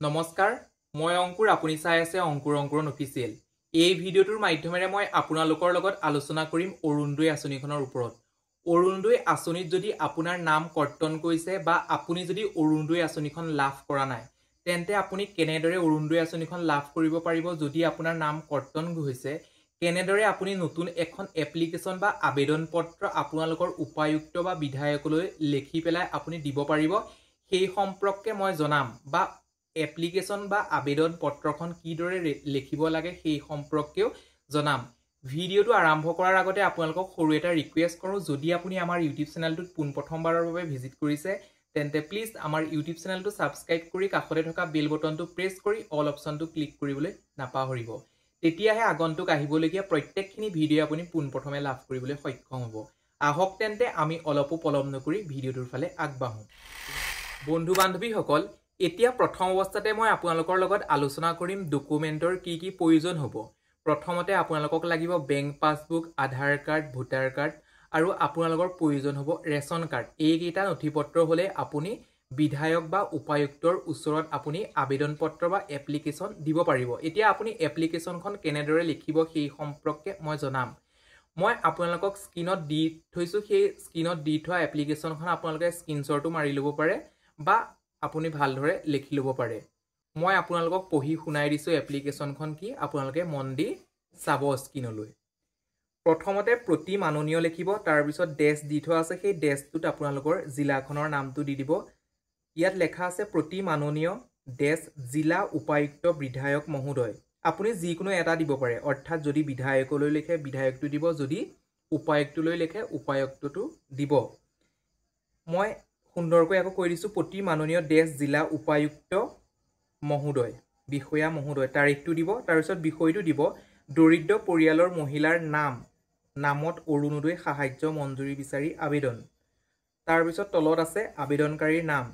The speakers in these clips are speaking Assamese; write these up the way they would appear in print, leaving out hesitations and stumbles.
নমস্কাৰ মই অংকুৰ আপুনি চাই আছে অংকুৰন অফিচিয়েল এই ভিডিওটোৰ মাধ্যমেৰে মই আপোনালোকৰ লগত আলোচনা কৰিম অৰুণোদয় আঁচনিখনৰ ওপৰত অৰুণোদয় আঁচনিত যদি আপোনাৰ নাম কৰ্তন কৰিছে বা আপুনি যদি অৰুণোদয় আঁচনিখন লাভ কৰা নাই তেন্তে আপুনি কেনেদৰে অৰুণোদয় আঁচনিখন লাভ কৰিব পাৰিব যদি আপোনাৰ নাম কৰ্তন হৈছে কেনেদৰে আপুনি নতুন এখন এপ্লিকেশন বা আবেদন পত্ৰ আপোনালোকৰ উপায়ুক্ত বা বিধায়কলৈ লিখি পেলাই আপুনি দিব পাৰিব সেই সম্পৰ্কে মই জনাম বা এপ্লিকেশন বা আবেদন পত্ৰখন কিদৰে লিখিব লাগে সেই সম্পৰ্কেও জনাম ভিডিওটো আৰম্ভ কৰাৰ আগতে আপোনালোকক সৰু এটা ৰিকুৱেষ্ট কৰো যদি আপুনি আমাৰ ইউটিউব চেনেলটোত প্ৰথমবাৰৰ বাবে ভিজিট কৰিছে তেন্তে প্লিজ আমাৰ ইউটিউব চেনেলটো সাবস্ক্ৰাইব কৰি কাষতে থকা বেল বটনটো প্ৰেছ কৰি অল অপচনটো ক্লিক কৰিবলৈ নাপাহৰিব তেতিয়াহে আগন্তুক আহিবলগীয়া প্ৰত্যেকখিনি ভিডিও আপুনি প্ৰথমে লাভ কৰিবলৈ সক্ষম হ'ব আহক তেন্তে আমি অলপো পলম নকৰি ভিডিওটোৰ ফালে আগবাঢ়ো বন্ধু বান্ধৱীসকল এতিয়া প্ৰথম অৱস্থাতে মই আপোনালোকৰ লগত আলোচনা কৰিম ডকুমেন্টৰ কি প্ৰয়োজন হ'ব প্ৰথমতে আপোনালোকক লাগিব বেংক পাছবুক আধাৰ কাৰ্ড ভোটাৰ কাৰ্ড আৰু আপোনালোকৰ প্ৰয়োজন হ'ব ৰেশন কাৰ্ড এই কেইটা নথিপত্ৰ হলে আপুনি বিধায়ক বা উপায়ুক্তৰ ওচৰত আপুনি আবেদন পত্ৰ বা এপ্লিকেশন দিব পাৰিব এতিয়া আপুনি এপ্লিকেশনখন কেনেদৰে লিখিব সেই সম্পৰ্কে মই জনাম মই আপোনালোকক স্ক্ৰিনত দি থৈছো সেই স্ক্ৰিনত দি থোৱা এপ্লিকেশনখন আপোনালোকে স্ক্ৰিনশ্বটটো মাৰি ল'ব পাৰে বা আপুনি ভালদৰে লিখি ল'ব পাৰে মই আপোনালোকক পঢ়ি শুনাই দিছো এপ্লিকেশনখন কি আপোনালোকে মন দি চাব স্ক্ৰিনলৈ প্ৰথমতে প্ৰতি মাননীয় লিখিব তাৰ পিছত ডেশ দি থোৱা আছে সেই ডেশটোত আপোনালোকৰ জিলাখনৰ নামটো দি দিব ইয়াত লেখা আছে প্ৰতি মাননীয় ডেশ জিলা উপায়ুক্ত বিধায়ক মহোদয় আপুনি যিকোনো এটা দিব পাৰে অৰ্থাৎ যদি বিধায়কলৈ লিখে বিধায়কটো দিব যদি উপায়ুক্তলৈ লিখে উপায়ুক্তটো দিব মই সুন্দৰকৈ আকৌ কৈ দিছো প্ৰতি মাননীয় দেশ জিলা উপায়ুক্ত মহোদয় বিষয়া মহোদয় তাৰিখটো দিব তাৰ পিছত বিষয়টো দিব দৰিদ্ৰ পৰিয়ালৰ মহিলাৰ নামত অৰুণোদয় সাহায্য মঞ্জুৰি বিচাৰি আবেদন তাৰ পিছত তলত আছে আবেদনকাৰীৰ নাম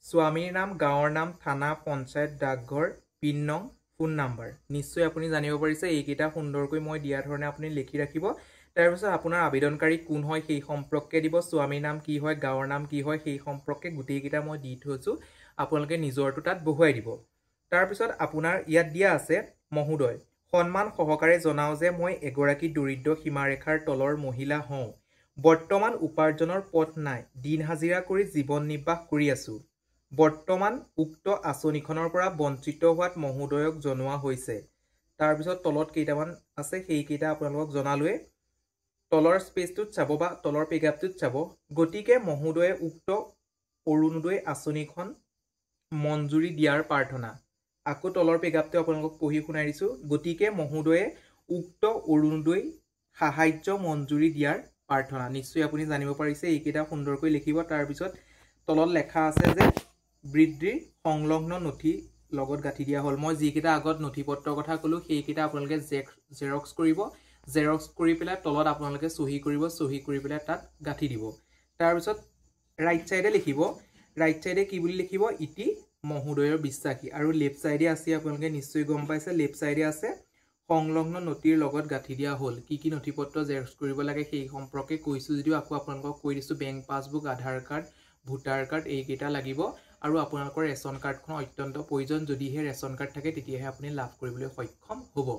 স্বামীৰ নাম গাঁৱৰ নাম থানা পঞ্চায়ত ডাকঘৰ পিন নং ফোন নাম্বাৰ নিশ্চয় আপুনি জানিব পাৰিছে এইকেইটা সুন্দৰকৈ মই দিয়া ধৰণে আপুনি লিখি ৰাখিব তাৰ পিছত আপোনাৰ আবেদনকাৰী কোন হয় সেই সম্পৰ্কে দিব স্বামীৰ নাম কি হয় গাঁৱৰ নাম কি হয় সেই সম্পৰ্কে গোটেই কেইটা মই দি থৈছো আপোনালোকে নিজৰটো তাত বহুৱাই দিব তাৰ পিছত আপোনাৰ ইয়াত দিয়া আছে মহোদয় সন্মান সহকাৰে জনাও যে মই এগৰাকী দৰিদ্ৰ সীমাৰেখাৰ তলৰ মহিলা হওঁ বৰ্তমান উপাৰ্জনৰ পথ নাই দিন হাজিৰা কৰি জীৱন নিৰ্বাহ কৰি আছো বৰ্তমান উক্ত আঁচনিখনৰ পৰা বঞ্চিত হোৱাত মহোদয়ক জনোৱা হৈছে তাৰ পিছত তলত কেইটামান আছে সেই কেইটা আপোনালোকক জনালোৱে তলৰ স্পেচটোত চাব বা তলৰ পেগাপটোত চাব গতিকে মহোদয়ে উক্ত অৰুণোদয় আঁচনিখন মঞ্জুৰি দিয়াৰ প্ৰাৰ্থনা আকৌ তলৰ পেগাপটো আপোনালোকক পঢ়ি শুনাই দিছো গতিকে মহোদয়ে উক্ত অৰুণোদয় সাহায্য মঞ্জুৰি দিয়াৰ প্ৰাৰ্থনা নিশ্চয় আপুনি জানিব পাৰিছে এইকেইটা সুন্দৰকৈ লিখিব তাৰ পিছত তলত লেখা আছে যে বৃদ্ধিৰ সংলগ্ন নথি লগত গাঁঠি দিয়া হল মই যিকেইটা আগত নথিপত্ৰৰ কথা কলো সেইকেইটা আপোনালোকে জেৰক্স কৰিব জেৰক্স কৰি পেলাই তলত আপোনালোকে সহি কৰিব সহি কৰি পেলাই তাত গাঁঠি দিব তাৰ পিছত ৰাইট সাইডে লিখিব ৰাইট সাইডে কি বুলি লিখিব ইতি মহোদয়ৰ বিশ্বাসী আৰু লেফট সাইডে আছে আপোনালোকে নিশ্চয় গম পাইছে লেফট সাইডে আছে সংলগ্ন নথিৰ লগত গাঁঠি দিয়া হল কি নথিপত্ৰ জেৰক্স কৰিব লাগে সেই সম্পৰ্কে কৈছো যদিও আকৌ আপোনালোকক কৈ দিছো বেংক পাছবুক আধাৰ কাৰ্ড ভোটাৰ কাৰ্ড এইকেইটা লাগিব আৰু আপোনালোকৰ ৰেশন কাৰ্ডখন অত্যন্ত প্ৰয়োজন যদিহে ৰেশন কাৰ্ড থাকে তেতিয়াহে আপুনি লাভ কৰিবলৈ সক্ষম হ'ব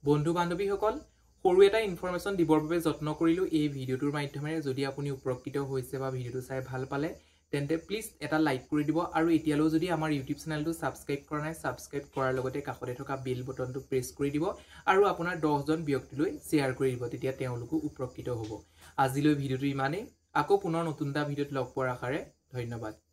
বন্ধু বান্ধৱীসকল সৰু এটা ইনফৰমেশন দিবৰ বাবে যত্ন কৰিলো এই ভিডিওটোৰ মাধ্যমেৰে যদি আপুনি উপকৃত হৈছে বা ভিডিওটো চাই ভাল পালে তেন্তে প্লিজ এটা লাইক কৰি দিব আৰু এতিয়ালৈ যদি আমাৰ ইউটিউব চেনেলটো সাবস্ক্ৰাইব কৰা নাই সাবস্ক্ৰাইব কৰাৰ লগতে কাষতে থকা বেল বটনটো প্ৰেছ কৰি দিব আৰু আপোনাৰ 10 জন ব্যক্তিলৈ শেয়াৰ কৰি দিব তেতিয়া তেওঁলোকো উপকৃত হ'ব আজিলৈ ভিডিওটো ইমানেই আকৌ পুনৰ নতুন এটা ভিডিওত লগ পোৱাৰ আশাৰে ধন্যবাদ